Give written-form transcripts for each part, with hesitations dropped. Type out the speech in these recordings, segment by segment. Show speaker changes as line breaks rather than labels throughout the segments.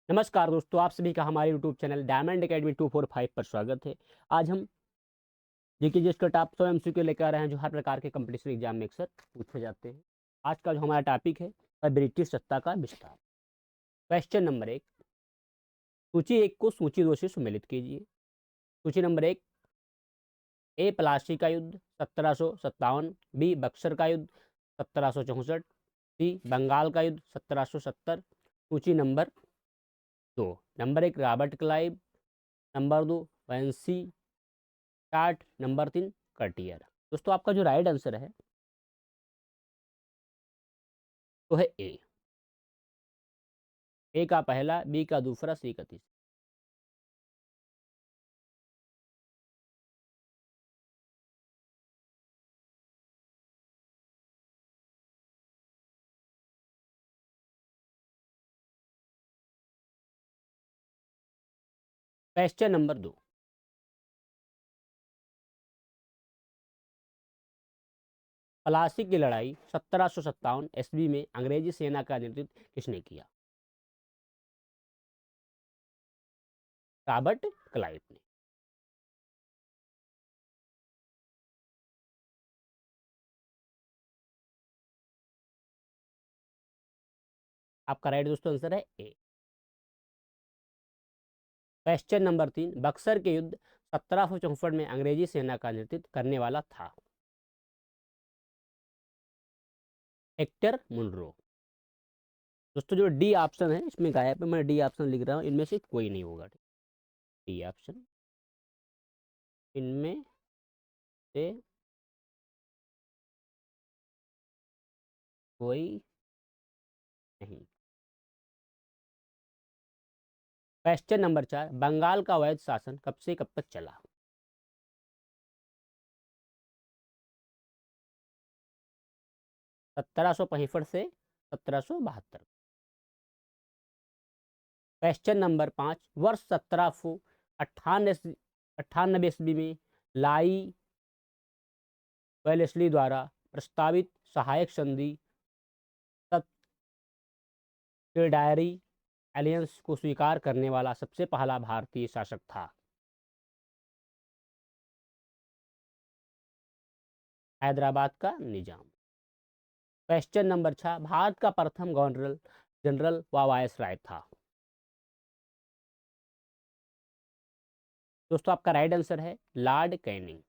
नमस्कार दोस्तों, आप सभी का हमारे यूट्यूब चैनल डायमंड अकेडमी 245 पर स्वागत है। आज हम जीके जिसका टॉप 100 एमसीक्यू लेकर आ रहे हैं जो हर प्रकार के कंपटीशन एग्जाम में अक्सर पूछे जाते हैं। आज का जो हमारा टॉपिक है वह ब्रिटिश सत्ता का विस्तार। क्वेश्चन नंबर 1, सूची 1 को सूची 2 से सुमेलित कीजिए। सूची नंबर 1, ए प्लासी का युद्ध 1757, बी बक्सर का युद्ध 1764, सी बंगाल का युद्ध 1770। सूची number 2, number 1 Robert Clive, number 2 वैंसी टाट, नंबर 3 कर्टियर। दोस्तों आपका जो राइट आंसर है वो है ए का पहला, बी का दूसरा, सी का तीसरा। क्वेश्चन नंबर 2, प्लासी की लड़ाई 1757 ईस्वी में अंग्रेजी सेना का नेतृत्व किसने किया? रॉबर्ट क्लाइव ने। आपका राइट दोस्तों आंसर है ए। क्वेश्चन नंबर 3, बक्सर के युद्ध 1764 में अंग्रेजी सेना का नेतृत्व करने वाला था? Hector Munro. दोस्तों जो डी ऑप्शन है इसमें गायब है, मैं डी ऑप्शन लिख रहा हूँ, इनमें से कोई नहीं होगा। डी ऑप्शन इनमें से कोई नहीं। क्वेश्चन नंबर 4, बंगाल का अवैध शासन कब से कब तक चला? 1765 से 1772। क्वेश्चन नंबर 5, वर्ष 1798 ईस्वी में लाई वेलेस्ली द्वारा प्रस्तावित सहायक संधि सब्सिडायरी एलियंस को स्वीकार करने वाला सबसे पहला भारतीय शासक था? हैदराबाद का निजाम। क्वेश्चन नंबर 6, भारत का प्रथम गवर्नर जनरल व वायसराय था? दोस्तों आपका राइट आंसर है लॉर्ड कैनिंग।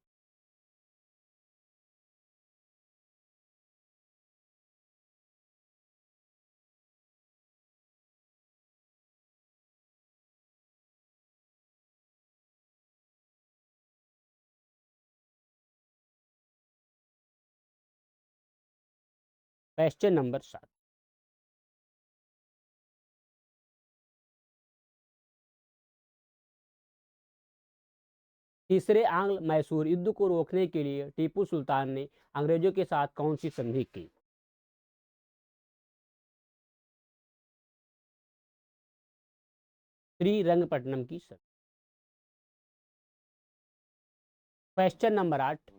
क्वेश्चन नंबर 7, तीसरे आंग्ल मैसूर युद्ध को रोकने के लिए टीपू सुल्तान ने अंग्रेजों के साथ कौन सी संधि की? श्रीरंगपट्टनम की संधि। क्वेश्चन नंबर 8,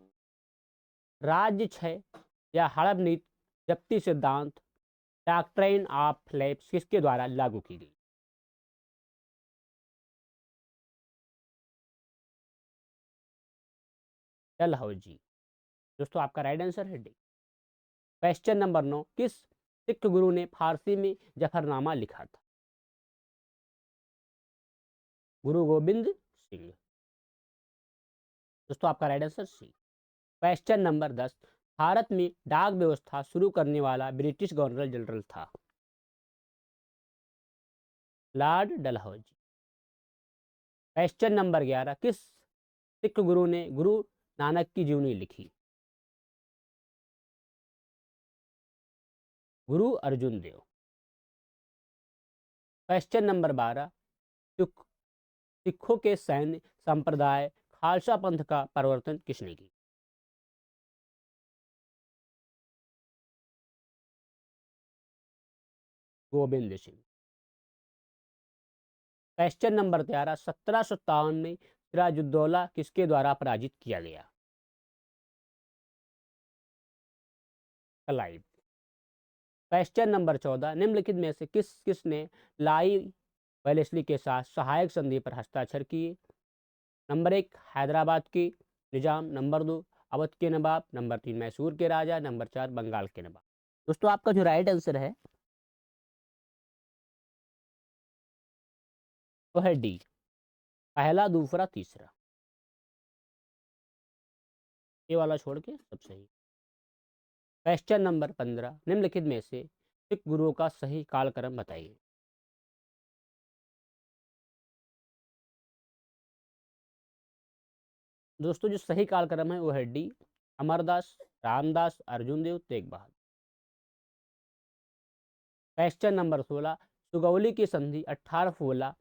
राज्य क्षय या हड़प नीति जब्ती सिद्धांत डॉक्ट्राइन ऑफ फ्लैप्स किसके द्वारा लागू की गई? डलहौजी। दोस्तों आपका राइट आंसर है डी। क्वेश्चन नंबर 9, किस सिख गुरु ने फारसी में जफरनामा लिखा था? गुरु गोविंद सिंह। दोस्तों आपका right answer C. Question number 10, Bharat में डाक व्यवस्था शुरू करने वाला ब्रिटिश गवर्नर जनरल था? लॉर्ड डलहौजी। क्वेश्चन नंबर 11, किस सिख गुरु ने गुरु नानक की जीवनी लिखी? गुरु अर्जुन देव। क्वेश्चन नंबर 12, सिखों के सैन्य संप्रदाय खालसा पंथ का प्रवर्तन किसने की? गोविंद सिंह। क्वेश्चन नंबर 13, 1757 में सिराजुद्दौला किसके द्वारा पराजित किया गया? क्लाइव। क्वेश्चन नंबर 14, निम्नलिखित में से किसने लाई वेलेस्ली के साथ सहायक संधि पर हस्ताक्षर किए। नंबर 1 हैदराबाद के निजाम, नंबर 2 अवध के नवाब, नंबर 3 मैसूर के राजा, नंबर 4 बंगाल के नवाब। दोस्तों आपका जो राइट आंसर है वो है डी, पहला, दूसरा, तीसरा, ये वाला छोड़ के सब सही। क्वेश्चन नंबर 15, निम्नलिखित में से सिख गुरुओं का सही कालक्रम बताइए। दोस्तों जो सही कालक्रम है वो है डी, अमरदास, रामदास, अर्जुन देव, तेग बहादुर। क्वेश्चन नंबर 16, सुगौली की संधि 1816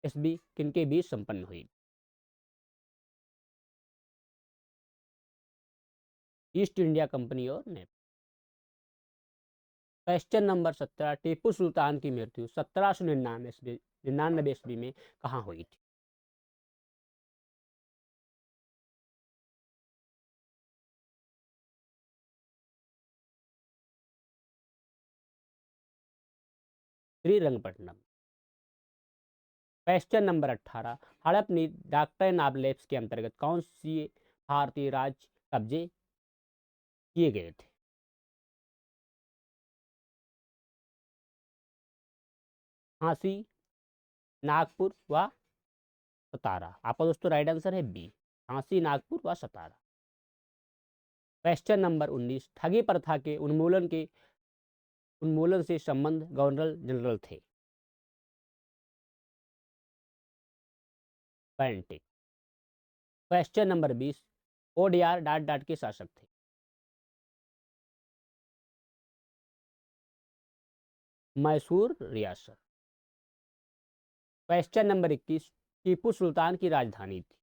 ईस्वी किनके बीच संपन्न हुई? ईस्ट इंडिया कंपनी और नेपाल। क्वेश्चन नंबर 17, टीपू सुल्तान की मृत्यु 1799 ईस्वी में कहाँ हुई थी? श्रीरंगपट्टनम। क्वेश्चन नंबर 18, हड़प नीति डॉक्टर नाबलेप्स के अंतर्गत कौन सी भारतीय राज्य कब्जे किए गए थे? झांसी, नागपुर व सतारा। आपका दोस्तों राइट आंसर है बी, झांसी, नागपुर व सतारा। क्वेश्चन नंबर 19, ठगी प्रथा के उन्मूलन से संबंध गवर्नर जनरल थे? Bentinck. Question number 20, Odiyar dot dot के शासक थे? मैसूर रियासत। क्वेश्चन नंबर 21, टीपू सुल्तान की राजधानी थी?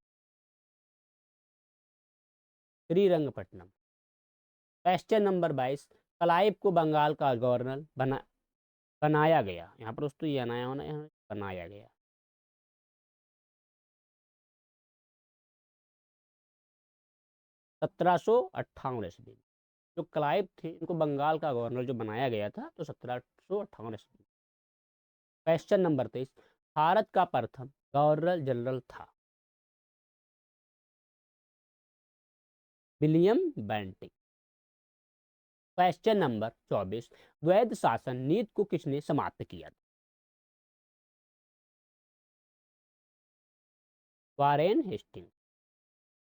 श्रीरंगपट्टनम। क्वेश्चन नंबर 22, क्लाइव को बंगाल का गवर्नर बनाया गया। यहाँ पर दोस्तों ये बनाया होना, यहाँ बनाया गया। सत्रह सौ अट्ठावन ईस्वी। जो क्लाइव थे इनको बंगाल का गवर्नर जो बनाया गया था तो 1758 ईस्वी। क्वेश्चन नंबर 23, भारत का प्रथम गवर्नर जनरल था? William Bentinck. क्वेश्चन नंबर 24, द्वैध शासन नीति को किसने समाप्त किया? Warren Hastings.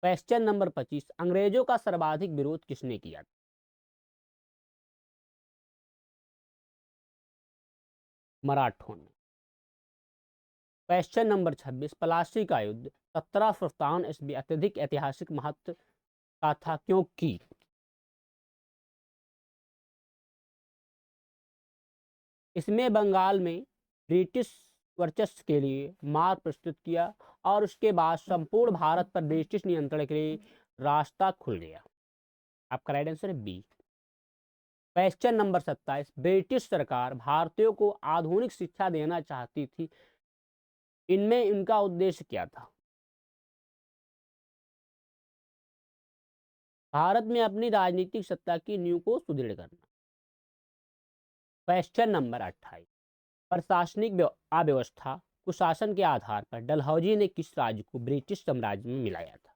क्वेश्चन नंबर 25, अंग्रेजों का सर्वाधिक विरोध किसने किया? मराठों ने। क्वेश्चन नंबर 26, प्लासी का युद्ध 1757 ईस्वी अत्यधिक ऐतिहासिक महत्व का था क्योंकि? इसमें बंगाल में ब्रिटिश वर्चस्व के लिए मार्ग प्रस्तुत किया और उसके बाद संपूर्ण भारत पर ब्रिटिश नियंत्रण के लिए रास्ता खुल गया। आपका राइट आंसर है बी। क्वेश्चन नंबर 27, ब्रिटिश सरकार भारतीयों को आधुनिक शिक्षा देना चाहती थी, इनमें इनका उद्देश्य क्या था? भारत में अपनी राजनीतिक सत्ता की नींव को सुदृढ़ करना। क्वेश्चन नंबर 28, प्रशासनिक अव्यवस्था कुशासन के आधार पर डलहौजी ने किस राज्य को ब्रिटिश साम्राज्य में मिलाया था?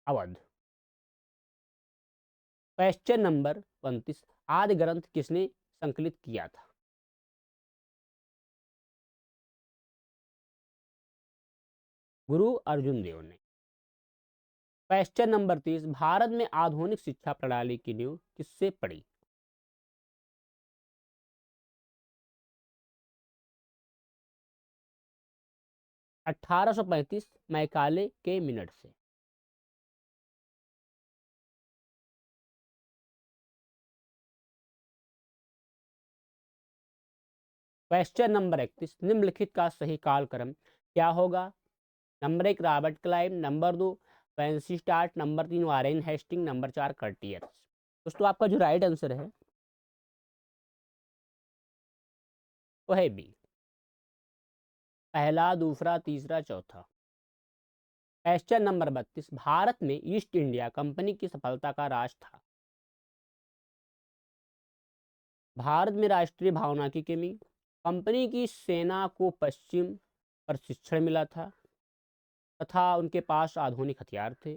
अवध। क्वेश्चन नंबर 29, आदि ग्रंथ किसने संकलित किया था? गुरु अर्जुन देव ने। क्वेश्चन नंबर 30, भारत में आधुनिक शिक्षा प्रणाली की नींव किससे पड़ी? अठारह सौ 35 मैकाले के मिनट से। क्वेश्चन नंबर 31, निम्नलिखित का सही कालक्रम क्या होगा? Number 1 Robert Clive, number 2 Vansittart, number 3 Warren Hastings, number 4 Cartier. दोस्तों आपका जो राइट आंसर है वो है बी, पहला, दूसरा, तीसरा, चौथा। क्वेश्चन नंबर 32, भारत में ईस्ट इंडिया कंपनी की सफलता का राज था? भारत में राष्ट्रीय भावना की कमी, कंपनी की सेना को पश्चिम प्रशिक्षण मिला था तथा उनके पास आधुनिक हथियार थे।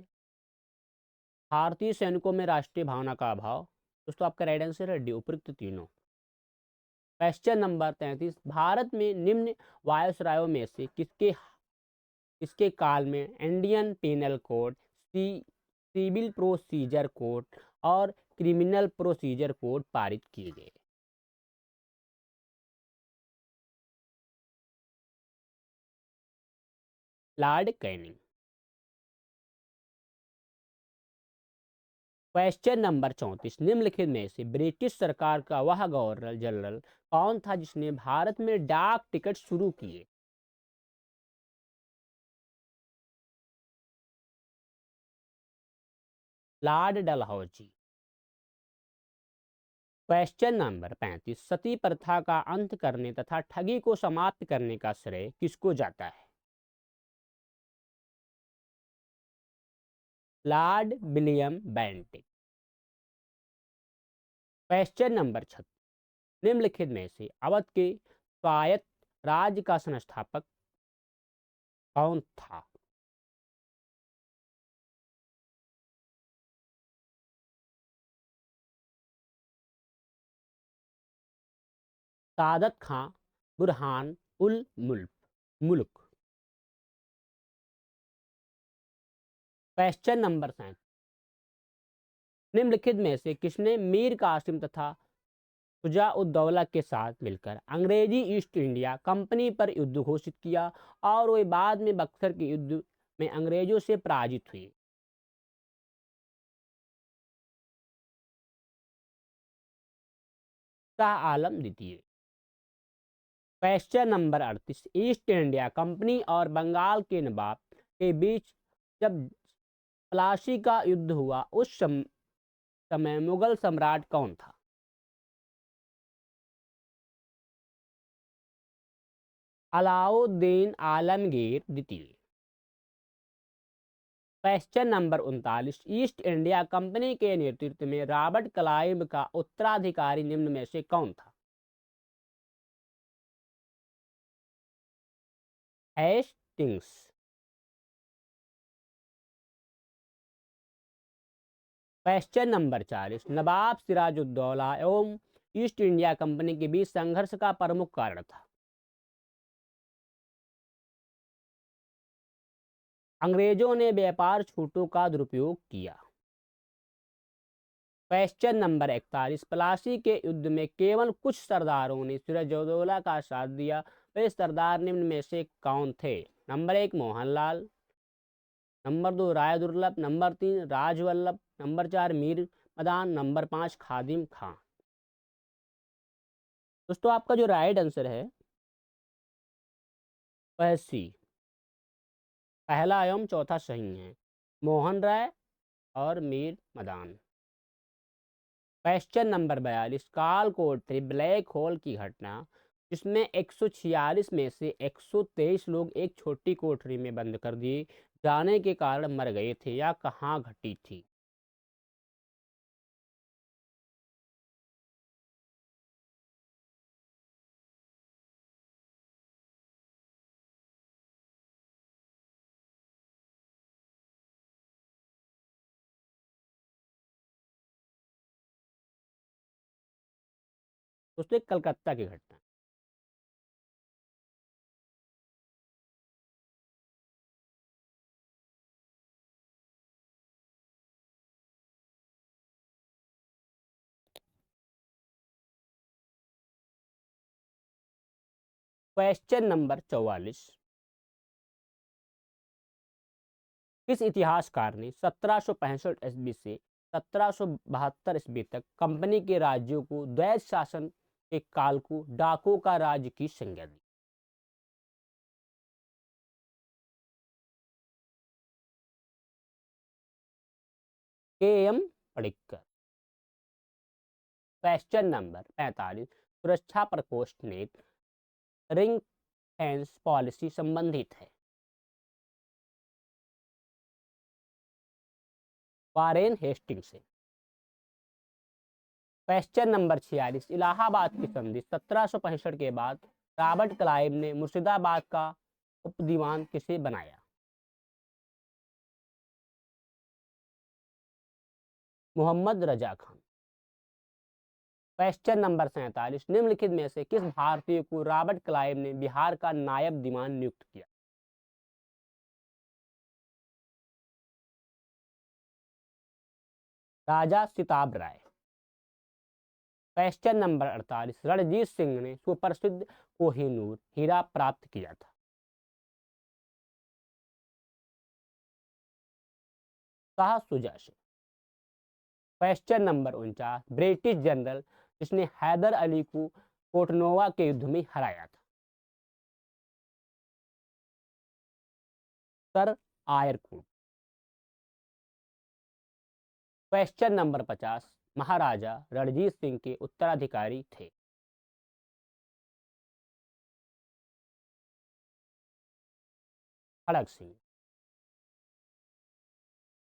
भारतीय सैनिकों में राष्ट्रीय भावना का अभाव। दोस्तों आपका राइट आंसर है डी, उपयुक्त तीनों। क्वेश्चन नंबर 33, भारत में निम्न वायसरायों में से किसके काल में Indian penal code, civil procedure code और क्रिमिनल प्रोसीजर कोड पारित किए गए? Lord Canning. क्वेश्चन नंबर 34, निम्नलिखित में से ब्रिटिश सरकार का वह गवर्नर जनरल कौन था जिसने भारत में डाक टिकट शुरू किए? लॉर्ड डलहौजी। क्वेश्चन नंबर 35, सती प्रथा का अंत करने तथा ठगी को समाप्त करने का श्रेय किसको जाता है? Lord William Bentinck. Question number 36, निम्नलिखित में से अवध के स्वायत्त राज्य का संस्थापक कौन था? सादत खां बुरहान उल मुल्क। क्वेश्चन नंबर 7, निम्नलिखित में से किसने मीर कासिम तथा शुजा-उद-दौला के साथ मिलकर अंग्रेजी ईस्ट इंडिया कंपनी पर युद्ध घोषित किया और वे बाद में बक्सर के युद्ध में अंग्रेजों से पराजित हुए? शाह आलम द्वितीय। Question number 38, east India company और बंगाल के नवाब के बीच जब प्लासी का युद्ध हुआ उस समय मुगल सम्राट कौन था? अलाउद्दीन आलमगीर द्वितीय। Question number 39, east India company के नेतृत्व में रॉबर्ट क्लाइव का उत्तराधिकारी निम्न में से कौन था? हेस्टिंग्स। क्वेश्चन नंबर 40, नवाब सिराजुद्दौला एवं ईस्ट इंडिया कंपनी के बीच संघर्ष का प्रमुख कारण था? अंग्रेजों ने व्यापार छूटों का दुरुपयोग किया। क्वेश्चन नंबर 41, प्लासी के युद्ध में केवल कुछ सरदारों ने सिराजुद्दौला का साथ दिया, वे सरदार निम्न में से कौन थे? Number 1 Mohanlal, number 2 Rai Durlabh, number 3 Rajballabh, number 4 Mir Madan, number 5 Khadim Khan. दोस्तों आपका जो राइट आंसर है वह सी, पहला एवं चौथा सही है, मोहन राय और मीर मदान। क्वेश्चन नंबर 42, कालकोटरी ब्लैक होल की घटना जिसमें 146 में से 123 लोग एक छोटी कोठरी में बंद कर दिए जाने के कारण मर गए थे, या कहाँ घटी थी? दोस्तों एक कलकत्ता की घटना। क्वेश्चन नंबर 44, किस इतिहासकार ने 1765 ईस्वी से 1772 ईस्वी तक कंपनी के राज्यों को द्वैत शासन के काल को डाकों का राज्य की संज्ञा दी? के एम पडिक्कर। क्वेश्चन नंबर 45, सुरक्षा प्रकोष्ठ ने रिंग फेंस पॉलिसी संबंधित है? वारेन हेस्टिंग से। क्वेश्चन नंबर 46, इलाहाबाद की संधि 1765 के बाद रॉबर्ट क्लाइव ने मुर्शिदाबाद का उपदीवान किसे बनाया? मोहम्मद रजा खान। क्वेश्चन नंबर 47, निम्नलिखित में से किस भारतीय को रॉबर्ट क्लाइव ने बिहार का नायब दीवान नियुक्त किया? राजा सिताब राय। क्वेश्चन नंबर 48, रणजीत सिंह ने सुप्रसिद्ध कोहिनूर हीरा प्राप्त किया था? शाह शुजा से। क्वेश्चन नंबर 49, ब्रिटिश जनरल जिसने हैदर अली को कोटनोवा के युद्ध में हराया था? सर आयरकुट। क्वेश्चन नंबर 50, महाराजा रणजीत सिंह के उत्तराधिकारी थे? खड़ग सिंह।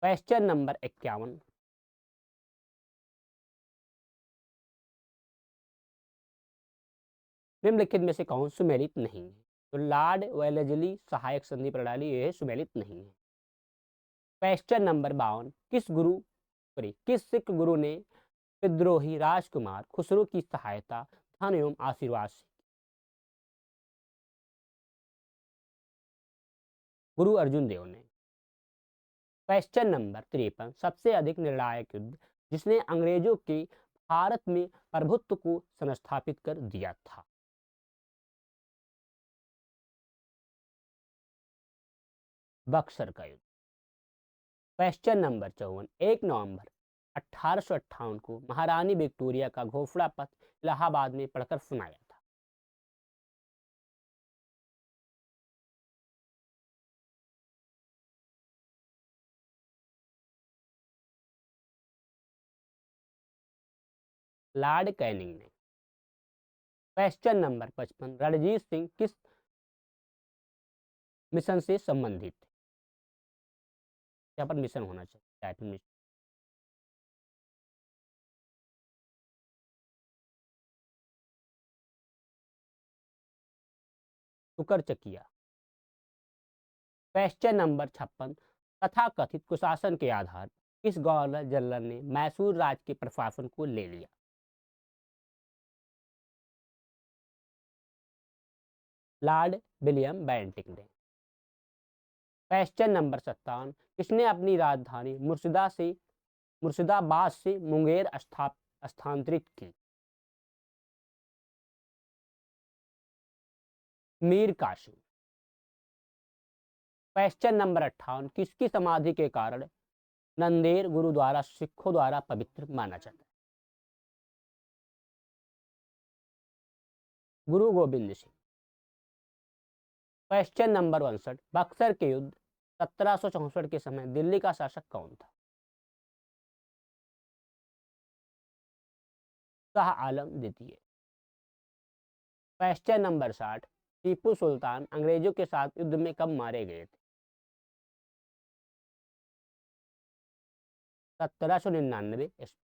क्वेश्चन नंबर 51, निम्नलिखित में से कौन सुमेलित नहीं है? तो लॉर्ड वेलेस्ली सहायक संधि प्रणाली यह सुमेलित नहीं है। क्वेश्चन नंबर 52, किस सिख गुरु ने विद्रोही राजकुमार खुसरो की सहायता धन एवं आशीर्वाद से? गुरु अर्जुन देव ने। क्वेश्चन नंबर 53, सबसे अधिक निर्णायक युद्ध जिसने अंग्रेजों के भारत में प्रभुत्व को संस्थापित कर दिया था? बक्सर का युद्ध। क्वेश्चन नंबर 54, 1 नवंबर 1858 को महारानी विक्टोरिया का घोषणा पत्र इलाहाबाद में पढ़कर सुनाया था? लॉर्ड कैनिंग ने। क्वेश्चन नंबर 55, रणजीत सिंह किस मिशन से संबंधित थे? यहाँ पर मिशन होना चाहिए, टाइपिंग मिशन। टुकरचकिया। क्वेश्चन नंबर 56, तथाकथित कुशासन के आधार पर किस गवर्नर जनरल ने मैसूर राज्य के प्रशासन को ले लिया? लॉर्ड विलियम बेंटिंक ने। क्वेश्चन नंबर 57, किसने अपनी राजधानी मुर्शिदाबाद से मुंगेर स्थानांतरित की? मीर कासिम। क्वेश्चन नंबर 58, किसकी समाधि के कारण नंदेड़ गुरुद्वारा सिखों द्वारा पवित्र माना जाता है? गुरु गोविंद सिंह। क्वेश्चन नंबर 62, बक्सर के युद्ध 1764 के समय दिल्ली का शासक कौन था? शाह आलम द्वितीय। क्वेश्चन नंबर 60, टीपू सुल्तान अंग्रेजों के साथ युद्ध में कब मारे गए थे? 1799 ईस्वी।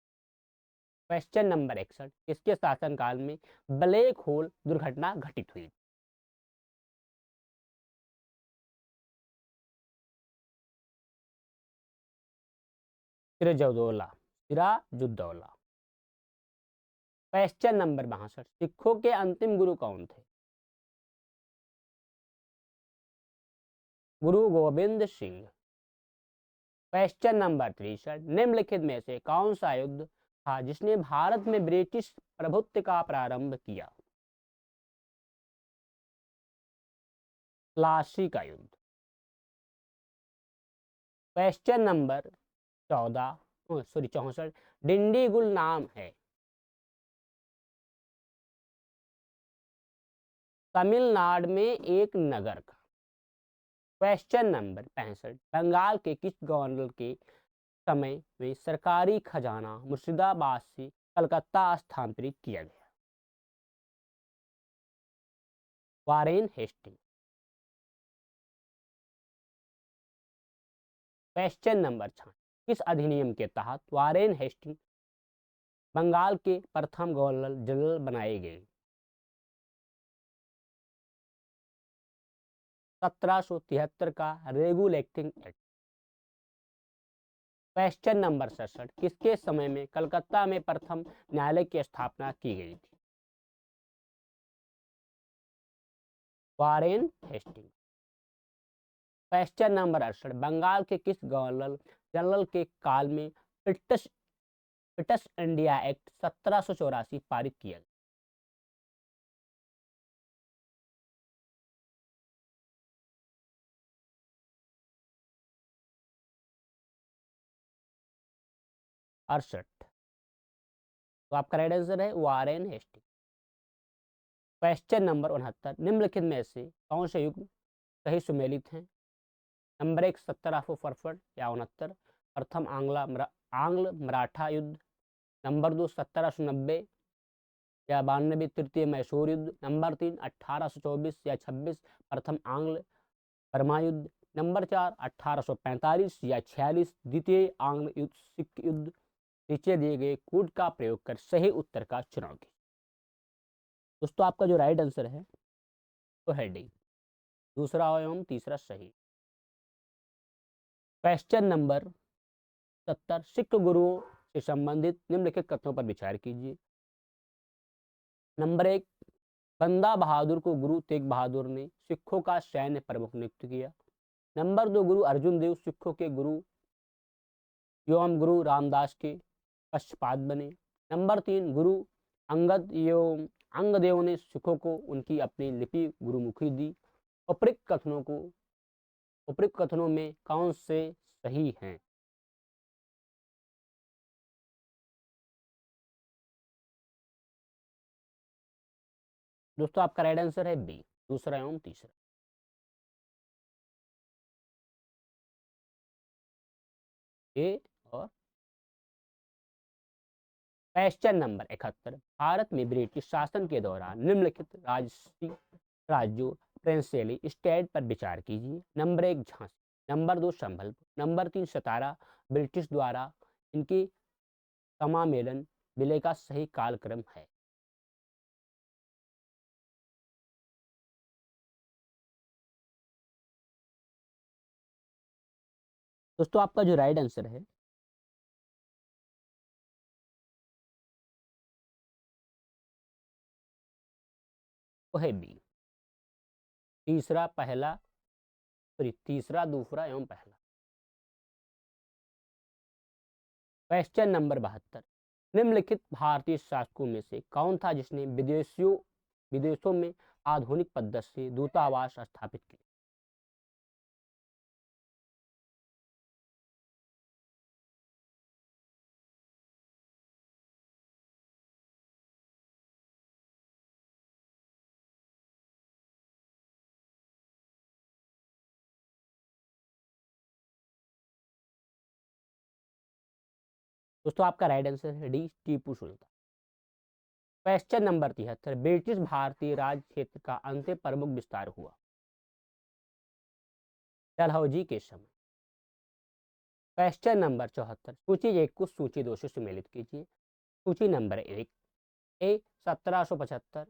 क्वेश्चन नंबर 61, किसके शासनकाल में ब्लैक होल दुर्घटना घटित हुई? सिराजुद्दौला। सिराजुद्दौला। क्वेश्चन नंबर 62, सिखों के अंतिम गुरु कौन थे? गुरु गोविंद सिंह। क्वेश्चन नंबर 63, निम्नलिखित में से कौन सा युद्ध था जिसने भारत में ब्रिटिश प्रभुत्व का प्रारंभ किया? प्लासी का युद्ध। क्वेश्चन नंबर 64, डिंडीगुल नाम है तमिलनाडु में एक नगर का। क्वेश्चन नंबर 65, बंगाल के किस गवर्नर के समय में सरकारी खजाना मुर्शिदाबाद से कलकत्ता स्थानांतरित किया गया? Warren Hastings. क्वेश्चन नंबर 66, किस अधिनियम के तहत वारेन हेस्टिंग बंगाल के प्रथम गवर्नर जनरल बनाए गए? 1773 का रेगुलेटिंग एक्ट। क्वेश्चन नंबर 67, किसके समय में कलकत्ता में प्रथम न्यायालय की स्थापना की गई थी? Warren Hastings. Question number 68, Bengal के किस गवर्नर जनरल के काल में ब्रिटिश ब्रिटिश इंडिया एक्ट 1784 पारित किया गया? अड़सठ। तो आपका राइट आंसर है वारेन हेस्टिंग। क्वेश्चन नंबर 69, निम्नलिखित में से कौन से युग सही सुमेलित हैं? नंबर 1 1768 या 69, प्रथम आंग्ल मराठा युद्ध। नंबर 2 1790 या 92 तृतीय मैसूर युद्ध। नंबर 3 1824 या 26 प्रथम आंग्ल बर्मा युद्ध। नंबर 4 1845 या 46 द्वितीय आंग्ल युद्ध सिख युद्ध। नीचे दिए गए कोड का प्रयोग कर सही उत्तर का चुनाव कीजिए। दोस्तों आपका जो राइट आंसर है तो है डी, दूसरा एवं तीसरा सही। क्वेश्चन नंबर 70, सिख गुरुओं से संबंधित निम्नलिखित कथनों पर विचार कीजिए। नंबर 1, बंदा बहादुर को गुरु तेग बहादुर ने सिखों का सैन्य प्रमुख नियुक्त किया। नंबर 2, गुरु अर्जुन देव सिखों के गुरु एवं गुरु रामदास के पक्षपात बने। नंबर 3, गुरु अंगद एवं अंगदेव ने सिखों को उनकी अपनी लिपि गुरुमुखी दी। उपयुक्त कथनों में कौन से सही हैं? दोस्तों आपका राइट आंसर है बी, दूसरा एवं तीसरा। ए और क्वेश्चन नंबर 71, भारत में ब्रिटिश शासन के दौरान निम्नलिखित राजसी राज्यों प्रिंसिपली स्टेट पर विचार कीजिए। Number 1 Jhansi. Number 2 Sambalpur. Number 3 सतारा। ब्रिटिश द्वारा इनकी समामेलन विलय का सही कालक्रम है? दोस्तों आपका जो राइट आंसर है वो है बी, तीसरा पहला, सॉरी तीसरा दूसरा एवं पहला। क्वेश्चन नंबर 72, निम्नलिखित भारतीय शासकों में से कौन था जिसने विदेशों में आधुनिक पद्धति से दूतावास स्थापित किए? दोस्तों आपका राइट आंसर है D, Tipu Sultan. Question number 73, British भारतीय राज क्षेत्र का अंतिम प्रमुख विस्तार हुआ? डलहौजी के समय। क्वेश्चन नंबर 74, सूची 1 को सूची 2 से सुमेलित कीजिए। सूची नंबर 1, ए 1775,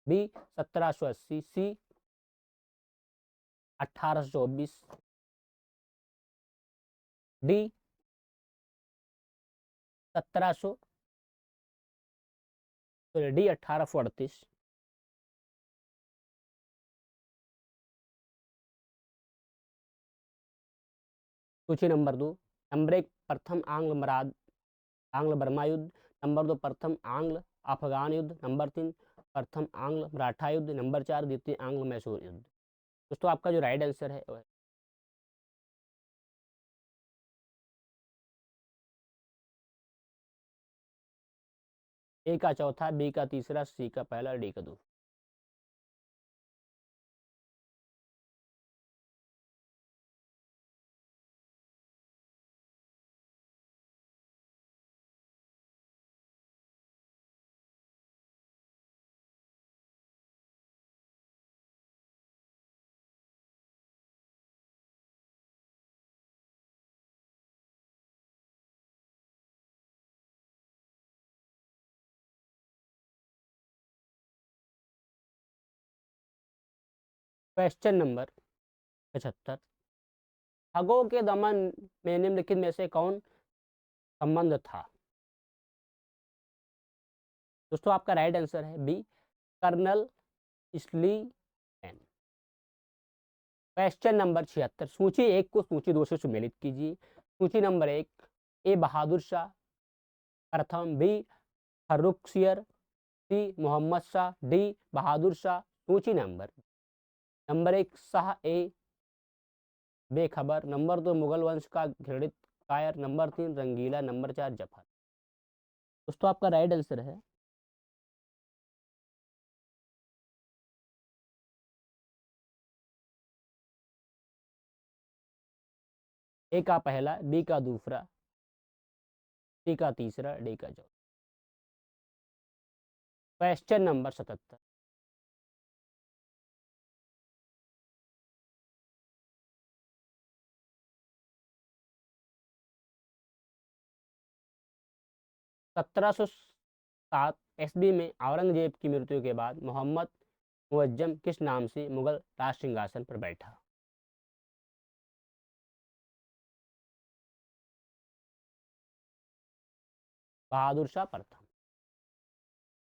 बी 1780, सी 1824, डी 1700, डी 1838। सूची नंबर 2, नंबर 1 प्रथम आंग्ल बर्मा युद्ध। नंबर 2 प्रथम आंग्ल अफगान युद्ध। नंबर 3 प्रथम आंग्ल मराठा युद्ध। नंबर 4 द्वितीय आंग्ल मैसूर युद्ध। दोस्तों आपका जो राइट आंसर है ए का चौथा, बी का तीसरा, सी का पहला, डी का दूसरा। क्वेश्चन नंबर 75, ठगों के दमन में निम्नलिखित में से कौन संबंध था? दोस्तों आपका राइट आंसर है B, colonel Sleeman. Question number 76, सूची 1 को सूची 2 से सुमेलित कीजिए। सूची नंबर 1, ए बहादुर शाह प्रथम, बी फर्रुखसियर, सी मोहम्मद शाह, डी बहादुर शाह। सूची नंबर 1 शाह ए बेखबर, नंबर 2 मुगल वंश का घृणित कायर, नंबर 3 रंगीला, नंबर 4 जफर। दोस्तों आपका राइट आंसर है ए का पहला, बी का दूसरा, सी का तीसरा, डी का चौथा। क्वेश्चन नंबर 77, सत्रह सौ 7 ईस्वी में औरंगजेब की मृत्यु के बाद मोहम्मद मुअज्जम किस नाम से मुगल राज सिंहासन पर बैठा? बहादुर शाह प्रथम।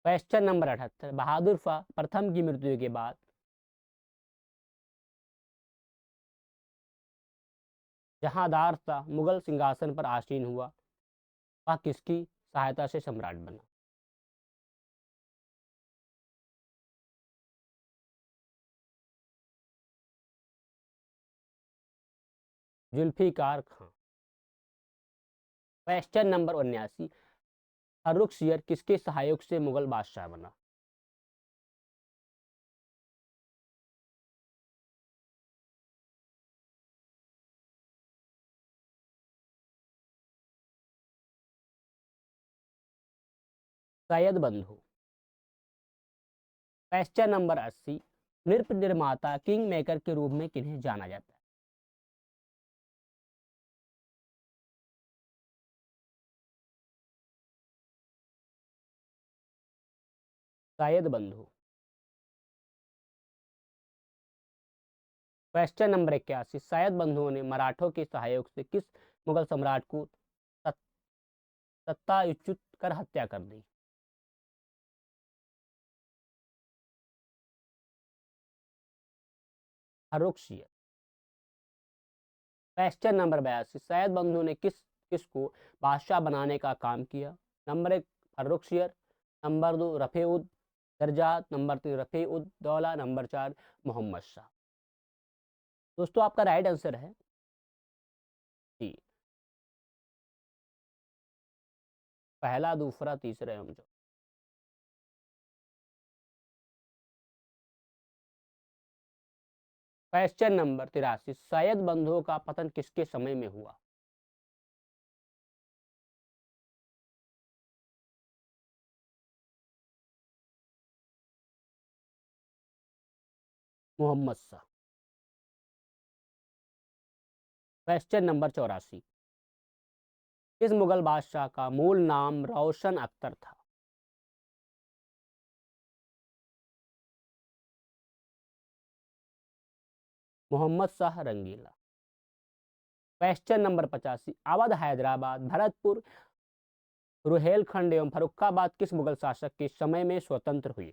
क्वेश्चन नंबर 78, बहादुर शाह प्रथम की मृत्यु के बाद जहांदार शाह मुगल सिंहासन पर आसीन हुआ, वह किसकी सहायता से सम्राट बना? जुल्फिकार खान। क्वेश्चन नंबर 79, फर्रुखसियर किसके सहायक से मुगल बादशाह बना? सैयद बंधु। क्वेश्चन नंबर 80, नृत्य निर्माता किंग मेकर के रूप में किन्हें जाना जाता है? सैयद बंधु। क्वेश्चन नंबर 81, सैयद बंधुओं ने मराठों के सहयोग से किस मुगल सम्राट को सत्ताच्युत कर हत्या कर दी? फर्रुखसियर। क्वेश्चन नंबर 82, सैयद बंधु ने किसको बादशाह बनाने का काम किया? नंबर 1 फर्रुखसियर, नंबर 2 रफे उद दरजात, नंबर 3 रफे उद दौला, नंबर 4 मोहम्मद शाह। दोस्तों आपका राइट आंसर है जी, पहला, दूसरा, तीसरा एवं चौथा। क्वेश्चन नंबर 83, सैयद बंधुओं का पतन किसके समय में हुआ? मोहम्मद शाह। क्वेश्चन नंबर 84, इस मुगल बादशाह का मूल नाम रोशन अख्तर था? मोहम्मद शाह रंगीला। क्वेश्चन नंबर 85, अवध, हैदराबाद, भरतपुर, रुहेलखंड एवं फर्रुखाबाद किस मुगल शासक के समय में स्वतंत्र हुए?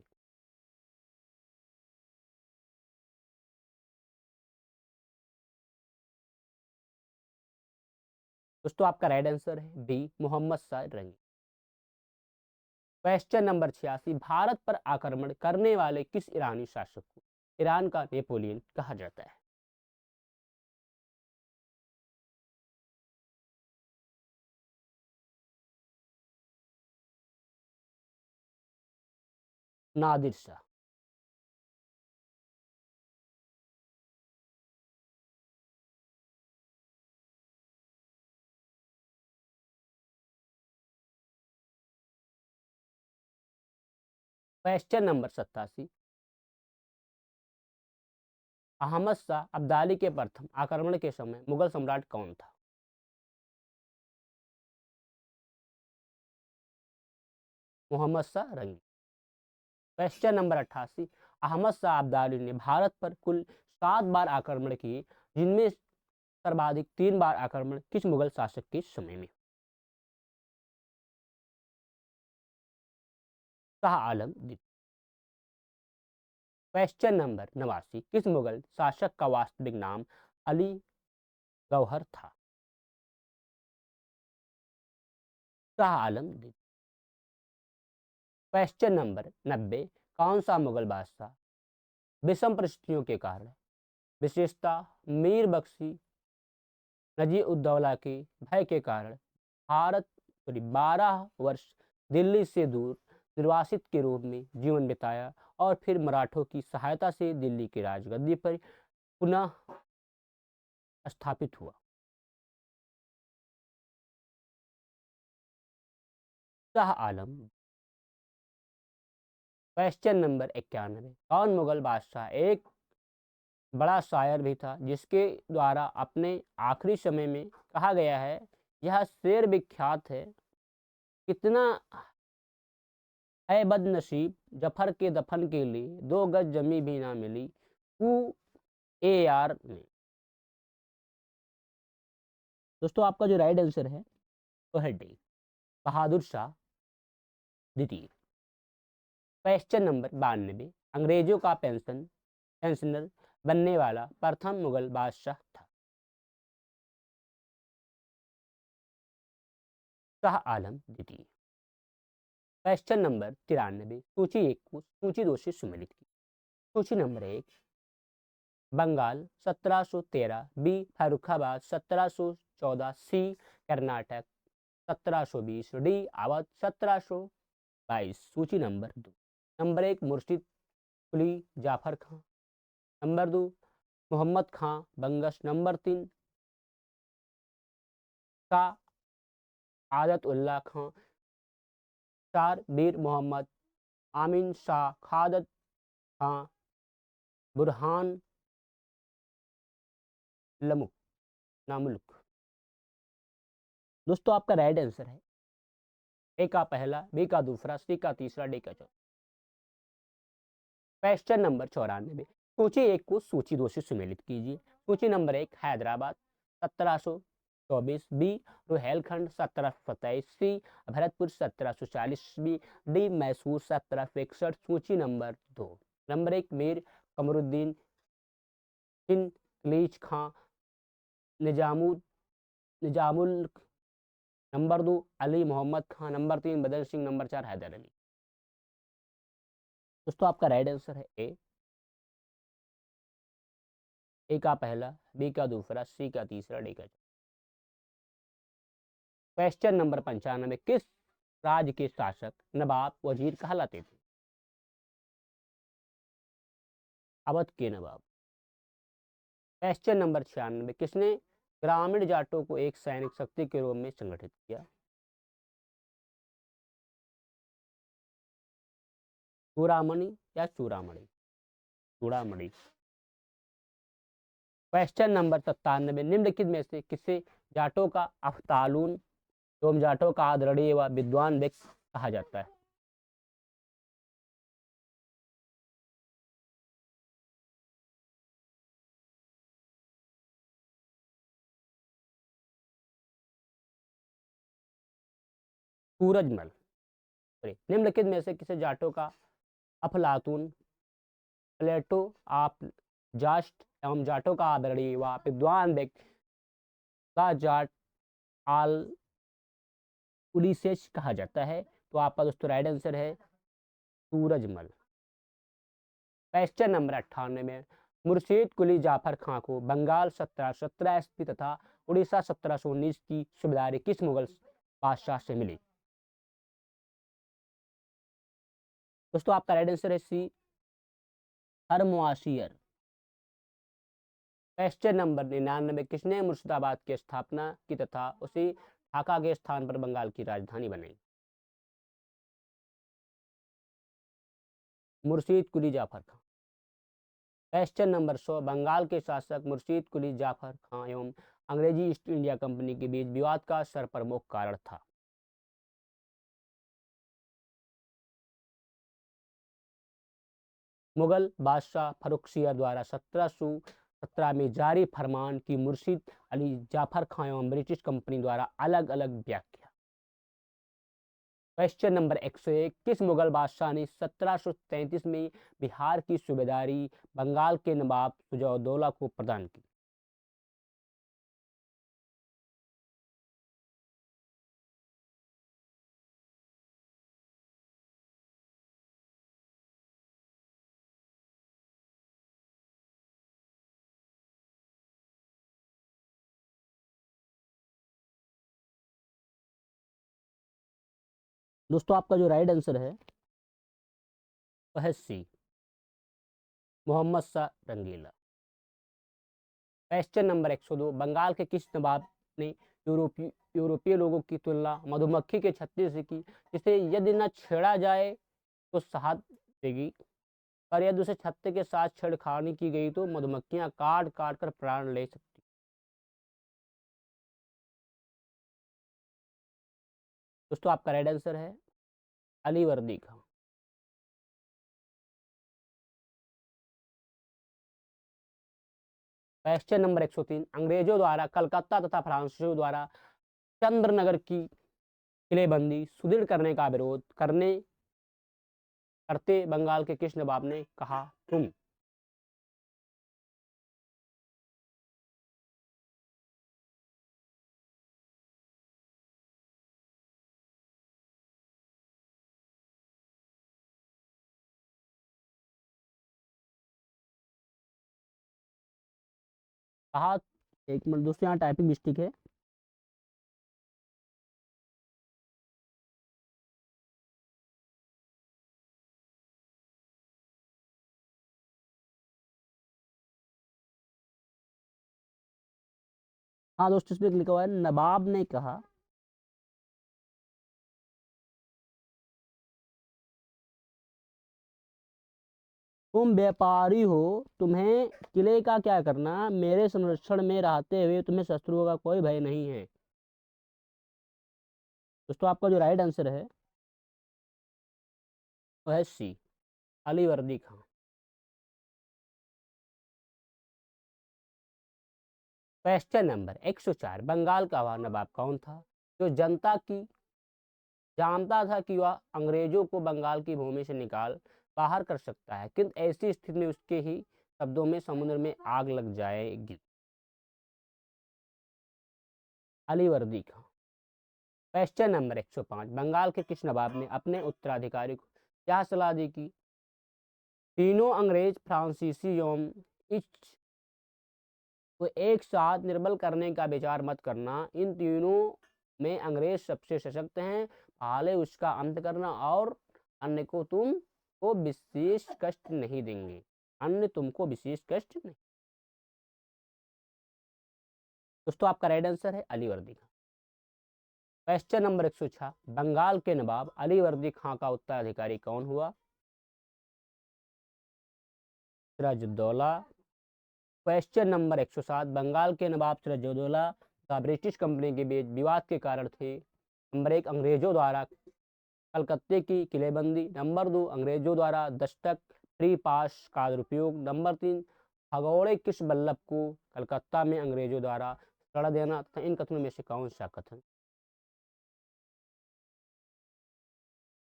दोस्तों आपका राइट आंसर है बी, मोहम्मद शाह रंगीला। क्वेश्चन नंबर 86, भारत पर आक्रमण करने वाले किस ईरानी शासक को ईरान का नेपोलियन कहा जाता है? नादिर शाह। क्वेश्चन नंबर 87, अहमद शाह अब्दाली के प्रथम आक्रमण के समय मुगल सम्राट कौन था? मोहम्मद शाह रंगीला। क्वेश्चन नंबर 88, अहमद शाह अब्दाली ने भारत पर कुल 7 बार आक्रमण किए, जिनमें सर्वाधिक 3 बार आक्रमण किस मुगल शासक के समय में? शाह आलम द्वितीय। क्वेश्चन नंबर 89, किस मुगल शासक का वास्तविक नाम अली गौहर था? शाह आलम द्वितीय। क्वेश्चन नंबर 90, कौन सा मुगल बादशाह विषम परिस्थितियों के कारण, विशेषता मीर बख्शी नजीब उद्दौला के भय के कारण भारत 12 वर्ष दिल्ली से दूर निर्वासित के रूप में जीवन बिताया और फिर मराठों की सहायता से दिल्ली की राजगद्दी पर पुनः स्थापित हुआ? शाह आलम। क्वेश्चन नंबर 91, कौन मुगल बादशाह एक बड़ा शायर भी था जिसके द्वारा अपने आखिरी समय में कहा गया है, यह शेर विख्यात है, कितना है बदनसीब जफर के दफन के लिए 2 गज जमी भी ना मिली QAR में? दोस्तों आपका जो राइट आंसर है वो है डी, बहादुर शाह द्वितीय। क्वेश्चन नंबर 92, अंग्रेजों का पेंशनर बनने वाला प्रथम मुगल बादशाह था? शाह आलम द्वितीय। क्वेश्चन नंबर 93, सूची 1 को सूची 2 से सुमेलित की। सूची नंबर 1, बंगाल 1713, बी फर्रुखाबाद 1714, सी कर्नाटक 1720, डी अवध 1722। सूची नंबर 2, नंबर 1 मुर्शिद कुली जाफर खां, नंबर 2 मोहम्मद खां बंगश, नंबर 3 शाह आदत उल्ला खां, 4 मीर मोहम्मद आमीन शाह खादत खां, बुरहान नामुल्क। दोस्तों आपका राइट आंसर है ए का पहला, बी का दूसरा, सी का तीसरा, डी का चौथा। क्वेश्चन नंबर 94, सूची 1 को सूची 2 से सुमेलित कीजिए। सूची नंबर 1, हैदराबाद 1724, बी रुहेलखंड 1727, सी भरतपुर 1740, बी डी मैसूर 1761। सूची नंबर 2, नंबर 1 मीर कमरुद्दीन खलीज खां निजामुल, नंबर 2 अली मोहम्मद खां, नंबर 3 बदर सिंह, नंबर 4 हैदर अली। दोस्तों आपका राइट आंसर है ए का पहला, बी का दूसरा, सी का तीसरा, डी का चौथा। क्वेश्चन नंबर 95, किस राज्य के शासक नवाब वजीर कहलाते थे? अवध के नवाब। क्वेश्चन नंबर 96, किसने ग्रामीण जाटों को एक सैनिक शक्ति के रूप में संगठित किया? चूड़ामणि या चूड़ामणि? चूड़ामणि। क्वेश्चन नंबर 97, निम्नलिखित में से किसे जाटों का अफ्तालून एवं जाटों का आदरणीय व विद्वान व्यक्ति कहा जाता है? सूरजमल। निम्नलिखित में से किसे जाटों का अफलातून, प्लेटो ऑफ जास्ट एवं जाटों का आदरणीय व विद्वान व्यक्ति का जाट आल उलिसेस कहा जाता है? तो आपका दोस्तों राइट आंसर है सूरजमल। क्वेश्चन नंबर 98 में मुर्शीद कुली जाफर खां को बंगाल 1717 ईस्वी तथा उड़ीसा 1719 की सूबेदारी किस मुगल बादशाह से मिली? दोस्तों आपका राइट आंसर है सी हरमुआशियर। क्वेश्चन नंबर 99, किसने मुर्शिदाबाद की स्थापना की तथा उसी ढाका के स्थान पर बंगाल की राजधानी बनाई? मुर्शीद कुली जाफर खां। क्वेश्चन नंबर 100, बंगाल के शासक मुर्शीद कुली जाफर खां एवं अंग्रेजी ईस्ट इंडिया कंपनी के बीच विवाद का सर्वप्रमुख कारण था? मुगल बादशाह फर्रुखसियर द्वारा 1717 में जारी फरमान की मुर्शिद अली जाफर खां एवं ब्रिटिश कंपनी द्वारा अलग अलग व्याख्या। क्वेश्चन नंबर 101, किस मुगल बादशाह ने 1733 में बिहार की सूबेदारी बंगाल के नवाब सुजाउद्दौला को प्रदान की? दोस्तों आपका जो राइट आंसर है वह है सी, मोहम्मद शाह रंगीला। क्वेश्चन नंबर 102, बंगाल के किस नवाब ने यूरोपीय लोगों की तुलना मधुमक्खी के छत्ते से की, जिसे यदि न छेड़ा जाए तो शहद देगी, पर यदि उसे छत्ते के साथ छेड़खानी की गई तो मधुमक्खियां काट काट कर प्राण ले सकती। दोस्तों आपका राइट आंसर है अलीवर्दी खां। क्वेश्चन नंबर 103, अंग्रेजों द्वारा कलकत्ता तथा फ्रांसीसियों द्वारा चंद्रनगर की किलेबंदी सुदृढ़ करने का विरोध करते बंगाल के किस नवाब ने कहा तुम? कहा, एक मिनट दोस्तों यहाँ टाइपिंग मिस्टेक है। हाँ दोस्तों इसमें लिखा हुआ है नवाब ने कहा। तुम व्यापारी हो, तुम्हें किले का क्या करना, मेरे संरक्षण में रहते हुए तुम्हें शत्रुओं का कोई भय नहीं है। दोस्तों आपका जो राइट आंसर है वह है सी, अलीवर्दी खां। क्वेश्चन नंबर 104, बंगाल का वह नवाब कौन था जो जानता था कि वह अंग्रेजों को बंगाल की भूमि से निकाल बाहर कर सकता है, किंतु ऐसी स्थिति में उसके ही शब्दों में समुद्र में आग लग जाएगी? अलीवर्दी खां। क्वेश्चन नंबर 105, बंगाल के किस नवाब ने अपने उत्तराधिकारी को यह सलाह दी कि तीनों अंग्रेज फ्रांसीसी एवं इच को एक साथ निर्बल करने का विचार मत करना, इन तीनों में अंग्रेज सबसे सशक्त हैं, पहले उसका अंत करना और अन्य को तुमको विशेष कष्ट नहीं देंगे, अन्य तुमको विशेष कष्ट नहीं। दोस्तों आपका राइट आंसर है अलीवर्दी खां। क्वेश्चन नंबर 106, बंगाल के नवाब अलीवर्दी खां का उत्तराधिकारी कौन हुआ? सिराजुद्दौला। क्वेश्चन नंबर 107, बंगाल के नवाब सिराजुद्दौला तथा ब्रिटिश कंपनी के बीच विवाद के कारण थे? नंबर 1, अंग्रेजों द्वारा कलकत्ते की किलेबंदी। नंबर 2, अंग्रेजों द्वारा दस्तक फ्री पास का दुरुपयोग। नंबर 3, भगौड़े किस बल्लभ को कलकत्ता में अंग्रेजों द्वारा सड़ा देना तथा इन कथनों में से कौन सा कथन?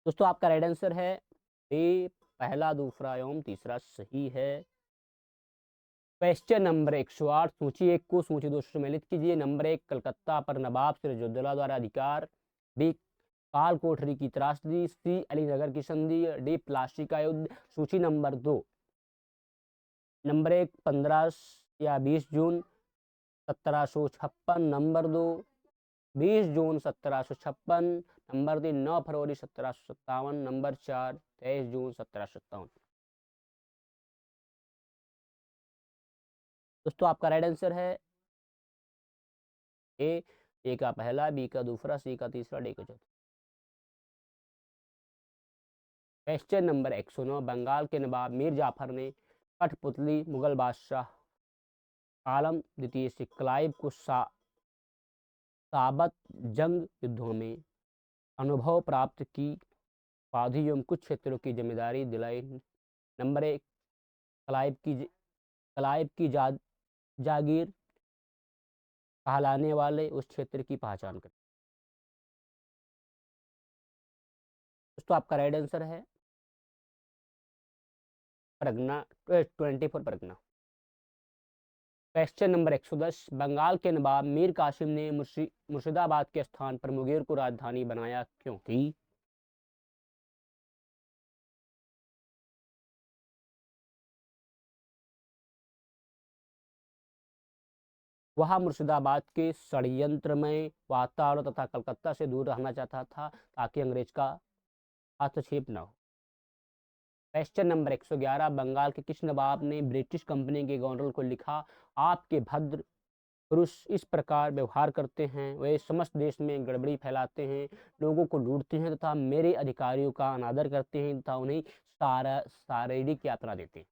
दोस्तों आपका राइट आंसर है ए, पहला, दूसरा एवं तीसरा सही है। क्वेश्चन नंबर 108, सूची 1 को सूची 2 से सम्मिलित कीजिए। नंबर 1, कलकत्ता पर नवाब सिराजुद्दौला द्वारा अधिकार। बी, काल कोठरी की त्रासदी। सी, अलीनगर की संधि। डी, प्लासी का युद्ध। सूची नंबर 2, नंबर 1, 15 या 20 जून 1756। नंबर 2, 20 जून 1756। नंबर 3, 9 फरवरी 1757। नंबर 4, 23 जून 1757। दोस्तों आपका राइट आंसर है ए का पहला, बी का दूसरा, सी का तीसरा, डी का चौथा। क्वेश्चन नंबर 109, बंगाल के नवाब मीर जाफर ने कठपुतली मुगल बादशाह आलम द्वितीय से क्लाइव को साबत जंग युद्धों में अनुभव प्राप्त की उपाधि एवं कुछ क्षेत्रों की जिम्मेदारी दिलाई। नंबर 1, क्लाइव की जागीर कहलाने वाले उस क्षेत्र की पहचान करें। दोस्तों आपका राइट आंसर है परगना, 24 परगना। क्वेश्चन नंबर 110, बंगाल के नवाब मीर कासिम ने मुर्शिदाबाद के स्थान पर मुंगेर को राजधानी बनाया क्योंकि? वह मुर्शिदाबाद के षड्यंत्रमय वातावरण तथा कलकत्ता से दूर रहना चाहता था ताकि अंग्रेज का हस्तक्षेप न हो। क्वेश्चन नंबर 111, बंगाल के किस नवाब ने ब्रिटिश कंपनी के गवर्नर को लिखा, आपके भद्र पुरुष इस प्रकार व्यवहार करते हैं, वे समस्त देश में गड़बड़ी फैलाते हैं, लोगों को लूटते हैं तथा मेरे अधिकारियों का अनादर करते हैं तथा उन्हें शारीरिक यातना देते हैं।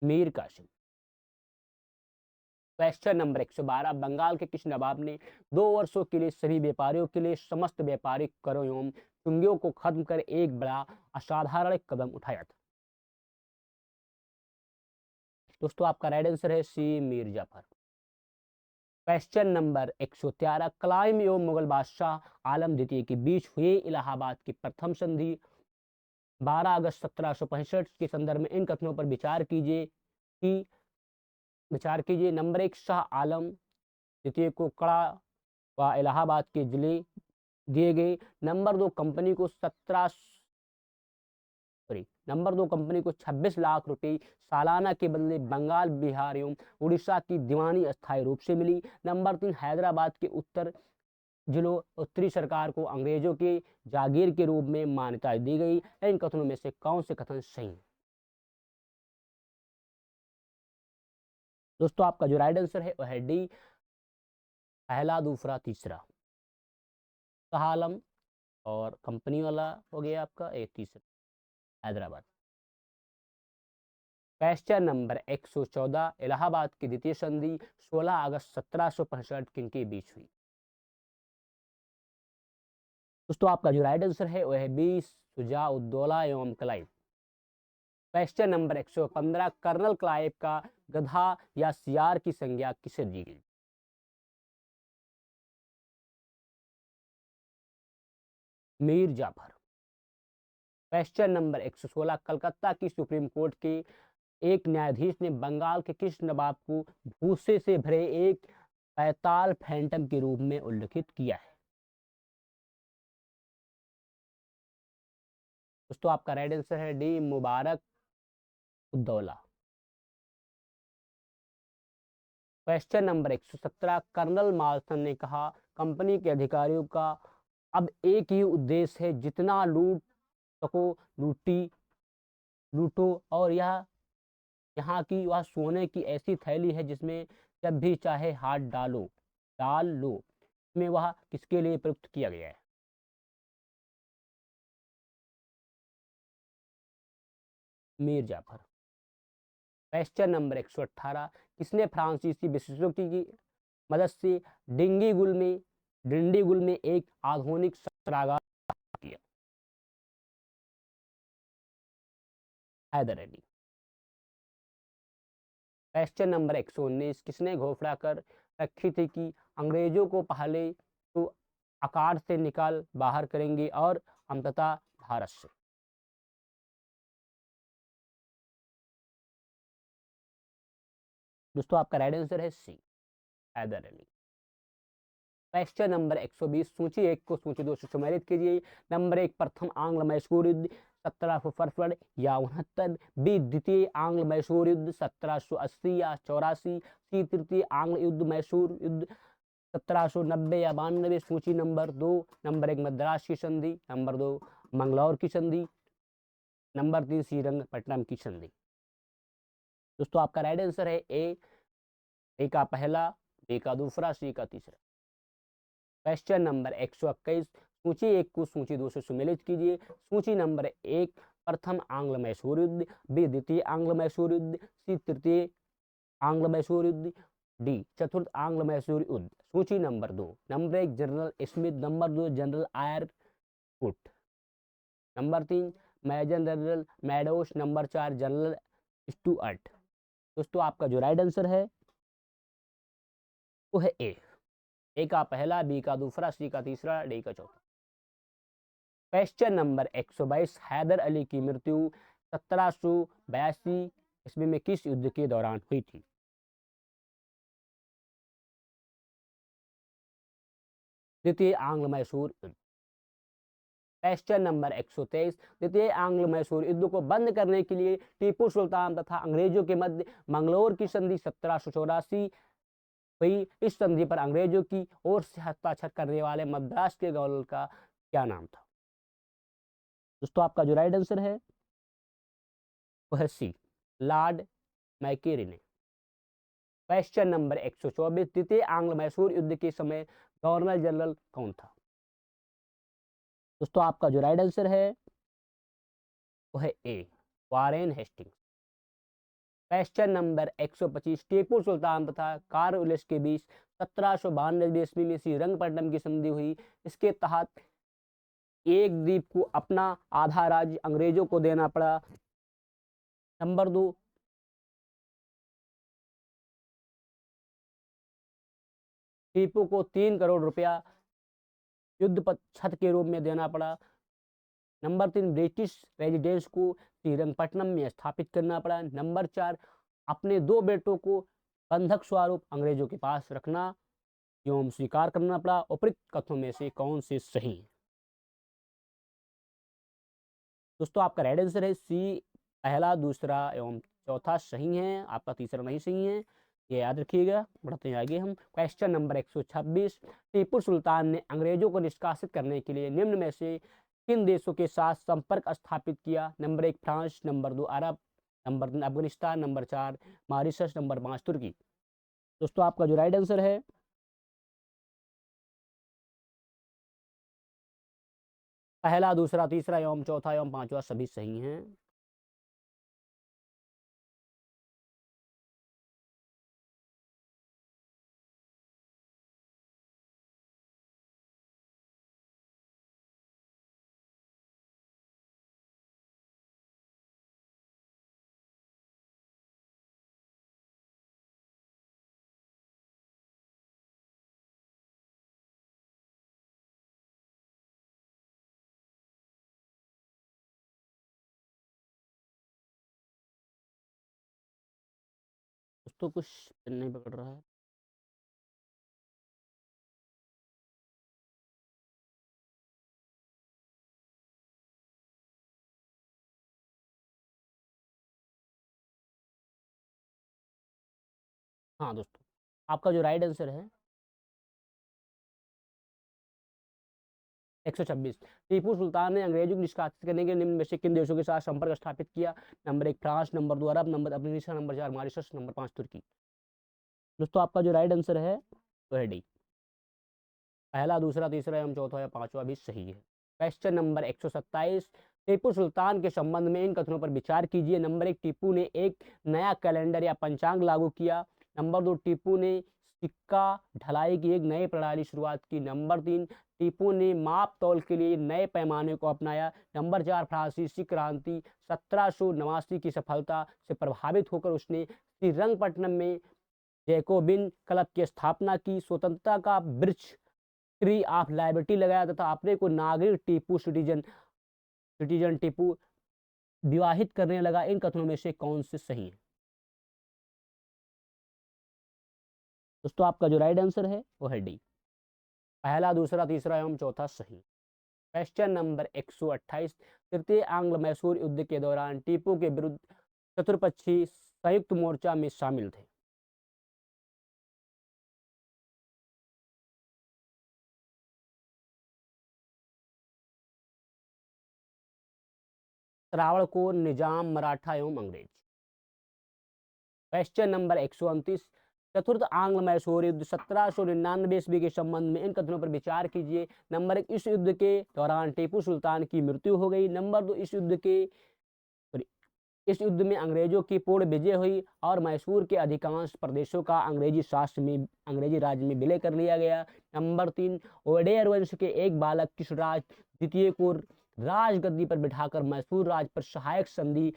मीर कासिम। क्वेश्चन नंबर 112, बंगाल के किस नवाब ने 2 वर्षों के लिए सभी व्यापारियों के लिए समस्त व्यापारिक करों एवं चुंगियों को खत्म कर एक बड़ा असाधारण कदम उठाया था? दोस्तों आपका राइट आंसर है C, Mir Jafar. Question number 113, Clive एवं मुगल बादशाह आलम द्वितीय के बीच हुए इलाहाबाद की प्रथम संधि 12 अगस्त 1765 के संदर्भ में इन कथनों पर विचार कीजिए। नंबर 1, शाह आलम द्वितीय को कड़ा व इलाहाबाद के जिले दिए गए। नंबर 2, कंपनी को 26 लाख रुपए सालाना के बदले बंगाल, बिहार एवं उड़ीसा की दीवानी अस्थायी रूप से मिली। नंबर 3, हैदराबाद के उत्तरी सरकार को अंग्रेजों के जागीर के रूप में मान्यता दी गई। इन कथनों में से कौन से कथन सही हैं? दोस्तों आपका जो राइट आंसर है वह है डी, पहला, दूसरा, तीसरा। शाह आलम और कंपनी वाला हो गया आपका एक तीसरा हैदराबाद। क्वेश्चन नंबर 114, इलाहाबाद की द्वितीय संधि 16 अगस्त 1765 किनके बीच हुई? दोस्तों आपका जो राइट आंसर है वह है बी, शुजा-उद-दौला एवं Clive. Question number 115, colonel Clive का गधा या सियार की संज्ञा किसे दी गई? मीर जाफर। क्वेश्चन नंबर 116, कलकत्ता की सुप्रीम कोर्ट के एक न्यायाधीश ने बंगाल के किस नवाब को भूसे से भरे एक पैताल फैंटम के रूप में उल्लिखित किया है? दोस्तों आपका राइट आंसर है डी, मुबारक उद्दौला। क्वेश्चन नंबर 117, कर्नल मार्शन ने कहा, कंपनी के अधिकारियों का अब एक ही उद्देश्य है, जितना लूट सको लूटो, और यहाँ की वह सोने की ऐसी थैली है जिसमें जब भी चाहे हाथ डाल लो। इसमें वह किसके लिए प्रयुक्त किया गया है? मीर जाफर। क्वेश्चन नंबर 118, किसने फ्रांसीसी विशेषज्ञों की मदद से डिंडीगुल में एक आधुनिक शस्त्रागार किया? हैदर अली। क्वेश्चन नंबर 119, किसने घोषणा कर रखी थी कि अंग्रेजों को पहले तो अकाट से निकाल बाहर करेंगे और अंततः भारत से? दोस्तों आपका राइट आंसर है सी, हैदर अली। क्वेश्चन नंबर 120, सूची 1 को सूची 2 से सम्मिलित कीजिए। नंबर 1, प्रथम आंग्ल मैसूर युद्ध 1765 या 69, बी, द्वितीय आंग्ल मैसूर युद्ध 1780 या 84, सी, तृतीय आंग्ल युद्ध मैसूर युद्ध 1790 या 92। सूची नंबर 2, नंबर 1, मद्रास की संधि, नंबर 2, मंगलौर की संधि, नंबर 3, श्रीरंगपट्टनम की संधि। दोस्तों आपका राइट आंसर है ए का पहला, बी का दूसरा, सी का तीसरा। क्वेश्चन नंबर 121, सूची 1 को सूची 2 से सम्मिलित कीजिए। सूची नंबर 1, प्रथम आंग्ल मैसूर युद्ध, बी, द्वितीय आंग्ल मैसूर युद्ध, सी, तृतीय आंग्ल मैसूर युद्ध, डी, चतुर्थ आंग्ल मैसूर युद्ध। सूची number 2, number 1, general Smith, number 2, general आयरवुड, number 3, major general Meadows, number 4 general Stuart. दोस्तों आपका जो राइट आंसर है वो है ए का पहला, बी का दूसरा, सी का तीसरा, डी का चौथा। क्वेश्चन नंबर 122, हैदर अली की मृत्यु 1782 ईस्वी में किस युद्ध के दौरान हुई थी? द्वितीय आंग्ल मैसूर युद्ध। क्वेश्चन नंबर 123, द्वितीय आंग्ल मैसूर युद्ध को बंद करने के लिए टीपू सुल्तान तथा अंग्रेजों के मध्य मंगलोर की संधि 1784 हुई। इस संधि पर अंग्रेजों की ओर से हस्ताक्षर करने वाले मद्रास के गवर्नर का क्या नाम था? दोस्तों आपका जो राइट आंसर है वो है सी, लॉर्ड मैकेरे। क्वेश्चन नंबर 124, द्वितीय आंग्ल मैसूर युद्ध के समय गवर्नर जनरल कौन था? दोस्तों आपका जो राइट आंसर है वो है A, Warren Hastings. Question number 125, Tipu Sultan तथा कारउलिस के बीच 1792 ईस्वी में श्रीरंगपट्टनम की संधि हुई। इसके तहत एक द्वीप को अपना आधा राज्य अंग्रेजों को देना पड़ा। नंबर 2, टीपू को 3 करोड़ रुपया युद्ध छत के रूप में देना पड़ा। नंबर 3, ब्रिटिश रेजिडेंस को श्रीरंगपट्टनम में स्थापित करना पड़ा। नंबर 4, अपने 2 बेटों को बंधक स्वरूप अंग्रेजों के पास रखना एवं स्वीकार करना पड़ा। उपरोक्त कथनों में से कौन से सही है? दोस्तों आपका राइट आंसर है सी, पहला, दूसरा एवं चौथा सही है, आपका तीसरा नहीं सही है, ये याद रखिएगा। बढ़ते हैं आगे हम। क्वेश्चन नंबर 126, टीपू सुल्तान ने अंग्रेजों को निष्कासित करने के लिए निम्न में से किन देशों के साथ संपर्क स्थापित किया? नंबर 1 फ्रांस, नंबर 2 अरब, number 3 Afghanistan, number 4 Mauritius, number 5 तुर्की। दोस्तों आपका जो राइट आंसर है पहला, दूसरा, तीसरा एवं चौथा एवं पांचवा सभी सही हैं। दोस्तों कुछ नहीं पकड़ रहा है। हाँ दोस्तों, आपका जो राइट आंसर है 126, टीपू सुल्तान ने अंग्रेजों को निष्कासित करने के निम्न में से किन देशों के साथ संपर्क स्थापित किया? नंबर 1 फ्रांस, नंबर 2 अरब, number Afghanistan, number 4 Mauritius, number 5 तुर्की। दोस्तों आपका जो राइट आंसर है वो है डी, पहला, दूसरा, तीसरा एवं चौथा या पांचवा भी सही है। क्वेश्चन नंबर 127, टीपू सुल्तान के संबंध में इन कथनों पर विचार कीजिए। नंबर 1, टीपू ने एक नया कैलेंडर या पंचांग लागू किया। नंबर 2, टीपू ने सिक्का ढलाई की एक नई प्रणाली शुरुआत की। नंबर 3, टीपू ने माप तौल के लिए नए पैमाने को अपनाया। नंबर 4, फ्रांसीसी क्रांति 1789 की सफलता से प्रभावित होकर उसने श्रीरंगपट्टनम में जैकोबिन क्लब की स्थापना की। स्वतंत्रता का वृक्ष ट्री ऑफ लाइबर्टी लगाया तथा अपने को नागरिक टीपू सिटीजन टीपू विवाहित करने लगा। इन कथनों में से कौन से सही है? दोस्तों आपका जो राइट आंसर है वो है डी, पहला, दूसरा, तीसरा एवं चौथा सही। क्वेश्चन नंबर 128, तृतीय आंग्ल मैसूर युद्ध के दौरान टीपू के विरुद्ध चतुर्पक्षीय संयुक्त मोर्चा में शामिल थे। त्रावणकोर, निजाम, मराठा एवं अंग्रेज। क्वेश्चन नंबर 129, चतुर्थ आंग्ल मैसूर युद्ध 1799 ईस्वी के संबंध में इन कथनों पर विचार कीजिए। नंबर 1, इस युद्ध के दौरान टीपू सुल्तान की मृत्यु हो गई। नंबर 2, इस युद्ध में अंग्रेजों की पूर्ण विजय हुई और मैसूर के अधिकांश प्रदेशों का अंग्रेजी राज में विलय कर लिया गया। नंबर 3, ओडेयर वंश के एक बालक कृष्णराज द्वितीय को राजगद्दी पर बिठाकर मैसूर राज पर सहायक संधि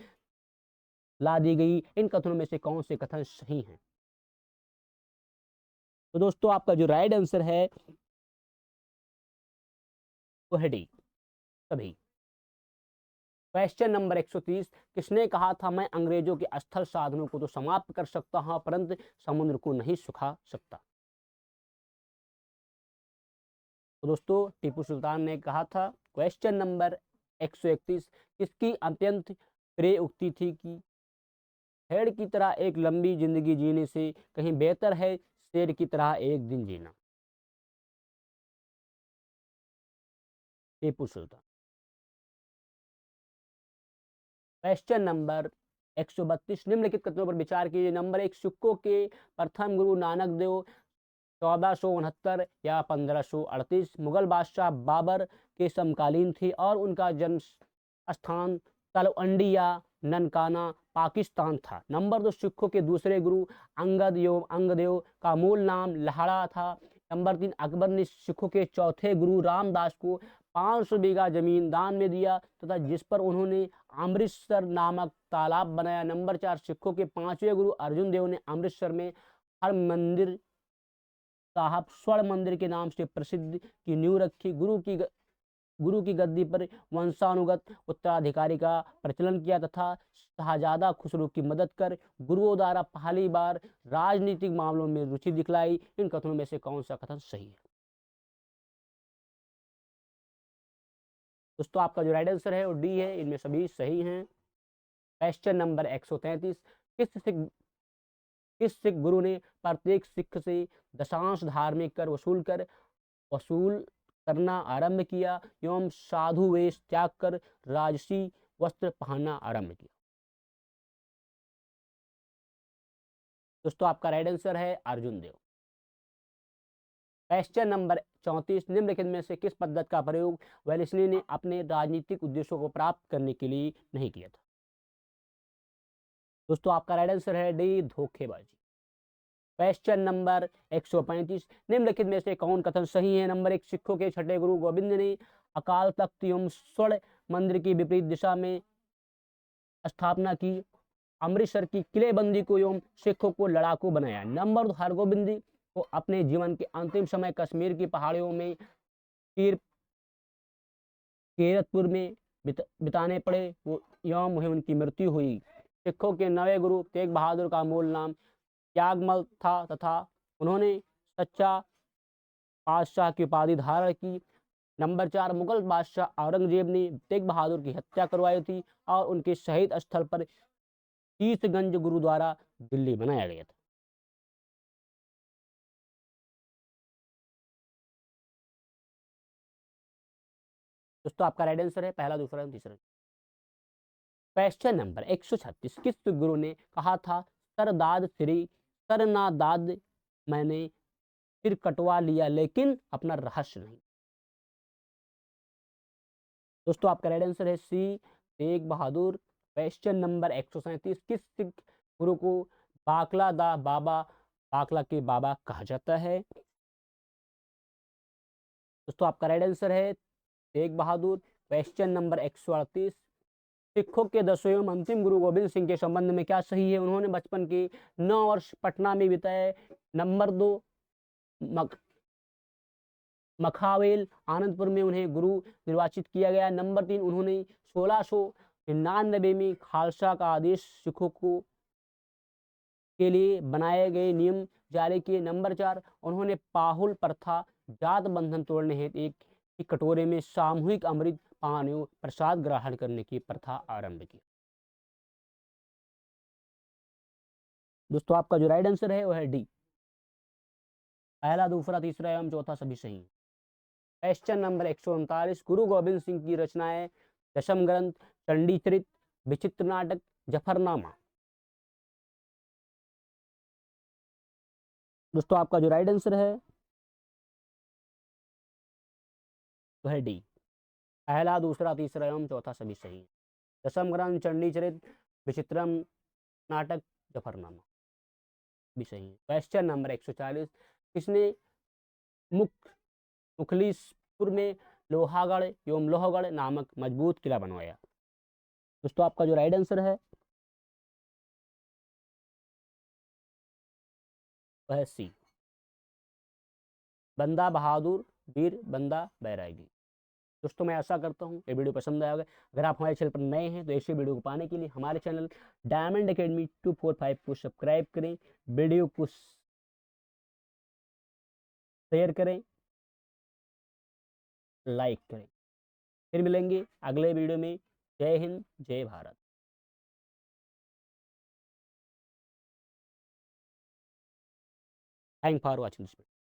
ला दी गई। इन कथनों में से कौन से कथन सही हैं? तो दोस्तों आपका जो राइट आंसर है वो है डी, सभी। क्वेश्चन नंबर 130, किसने कहा था मैं अंग्रेजों के स्थल साधनों को तो समाप्त कर सकता हूं परंतु समुद्र को नहीं सुखा सकता? तो दोस्तों टीपू सुल्तान ने कहा था। क्वेश्चन नंबर 131, किसकी अत्यंत प्रिय उक्ति थी कि भेड़ की तरह एक लंबी जिंदगी जीने से कहीं बेहतर है शेर की तरह एक दिन जीना? टीपू सुल्तान। क्वेश्चन नंबर 132, निम्नलिखित कथनों पर विचार कीजिए। नंबर 1, सिखों के प्रथम गुरु नानक देव 1469 या 1538 मुगल बादशाह बाबर के समकालीन थे और उनका जन्म स्थान तलवंडी या ननकाना पाकिस्तान था। नंबर 2, सिखों के दूसरे गुरु अंगदेव का मूल नाम लहड़ा था। नंबर 3, अकबर ने सिखों के चौथे गुरु रामदास को 500 बीघा जमीन दान में दिया तथा जिस पर उन्होंने अमृतसर नामक तालाब बनाया। नंबर 4, सिखों के पांचवें गुरु अर्जुन देव ने अमृतसर में हर मंदिर साहब स्वर्ण मंदिर के नाम से प्रसिद्ध की नींव रखी। गुरु की गद्दी पर वंशानुगत उत्तराधिकारी का प्रचलन किया तथा शाहजादा खुसरो की मदद कर गुरुओं द्वारा पहली बार राजनीतिक मामलों में रुचि दिखलाई। इन कथनों में से कौन सा कथन सही है? दोस्तों आपका जो राइट आंसर है वो डी है, इनमें सभी सही हैं। क्वेश्चन नंबर 133, किस सिख गुरु ने प्रत्येक सिख से दशांश धार्मिक कर वसूल करना आरंभ किया एवं साधु वेश त्याग कर राजसी वस्त्र पहनना आरंभ किया? दोस्तों आपका राइट आंसर है अर्जुन देव। क्वेश्चन नंबर 34, निम्नलिखित में से किस पद्धति का प्रयोग वेलेस्ली ने अपने राजनीतिक उद्देश्यों को प्राप्त करने के लिए नहीं किया था? दोस्तों आपका राइट आंसर है डी, धोखेबाजी। क्वेश्चन नंबर 135, निम्नलिखित में से कौन कथन सही है? नंबर 1, सिखों के छठे गुरु गोविंद ने अकाल तख्त एवं स्वर्ण मंदिर की विपरीत दिशा में स्थापना की। अमृतसर की किलेबंदी को एवं सिखों को लड़ाकू बनाया। नंबर 2, हरगोबिंद को अपने जीवन के अंतिम समय कश्मीर की पहाड़ियों में कीरतपुर में बिताने पड़े एवं वहीं उनकी मृत्यु हुई। सिखों के नवे गुरु तेग बहादुर का मूल नाम त्यागमल था तथा उन्होंने सच्चा बादशाह की उपाधि धारण की। नंबर 4, मुगल बादशाह औरंगजेब ने तेग बहादुर की हत्या करवाई थी और उनके शहीद स्थल पर शीशगंज गुरुद्वारा दिल्ली बनाया गया था। दोस्तों आपका राइट आंसर है पहला, दूसरा, तीसरा। क्वेश्चन नंबर 136, किस गुरु ने कहा था सरदाद श्री सर ना दाद मैंने सिर कटवा लिया लेकिन अपना रहस्य नहीं? दोस्तों आपका राइट आंसर है सी, तेग बहादुर। क्वेश्चन नंबर 137, किस सिख गुरु को बाकला दा बाबा बाकला के बाबा कहा जाता है? दोस्तों आपका राइट आंसर है तेग बहादुर। क्वेश्चन नंबर 138, सिखों के 10वें एवं अंतिम गुरु गोविंद सिंह के संबंध में क्या सही है? उन्होंने बचपन के 9 वर्ष पटना में बिताए। नंबर 2, मखावेल आनंदपुर में उन्हें गुरु निर्वाचित किया गया। नंबर 3, उन्होंने 1699 में खालसा का आदेश सिखों को के लिए बनाए गए नियम जारी किए। नंबर 4, उन्होंने पाहुल प्रथा जात बंधन तोड़ने हेतु एक कटोरे में सामूहिक अमृत पान प्रसाद ग्रहण करने की प्रथा आरंभ की। दोस्तों आपका जो राइट आंसर है वो है डी, पहला, दूसरा, तीसरा एवं चौथा सभी सही है। क्वेश्चन नंबर 139, गुरु गोविंद सिंह की रचनाएं दशम ग्रंथ, चंडी चरित, विचित्र नाटक, जफरनामा? दोस्तों आपका जो राइट आंसर है तो है डी, पहला, दूसरा, तीसरा एवं चौथा सभी सही है। दशम ग्रंथ, चंडी चरित, विचित्रम नाटक, जफरनामा भी सही है। क्वेश्चन नंबर 140, किसने मुखलिसपुर में लोहागढ़ एवं लोहगढ़ नामक मजबूत किला बनवाया। दोस्तों आपका जो राइट आंसर है वह है सी, बंदा बहादुर वीर बंदा बैरागी। दोस्तों मैं आशा करता हूँ ये वीडियो पसंद आया होगा। अगर आप हमारे चैनल पर नए हैं तो ऐसे वीडियो को पाने के लिए हमारे चैनल डायमंड एकेडमी 245 को सब्सक्राइब करें, वीडियो को शेयर करें, लाइक करें। फिर मिलेंगे अगले वीडियो में। जय हिंद, जय Bharat. Thank for watching this video.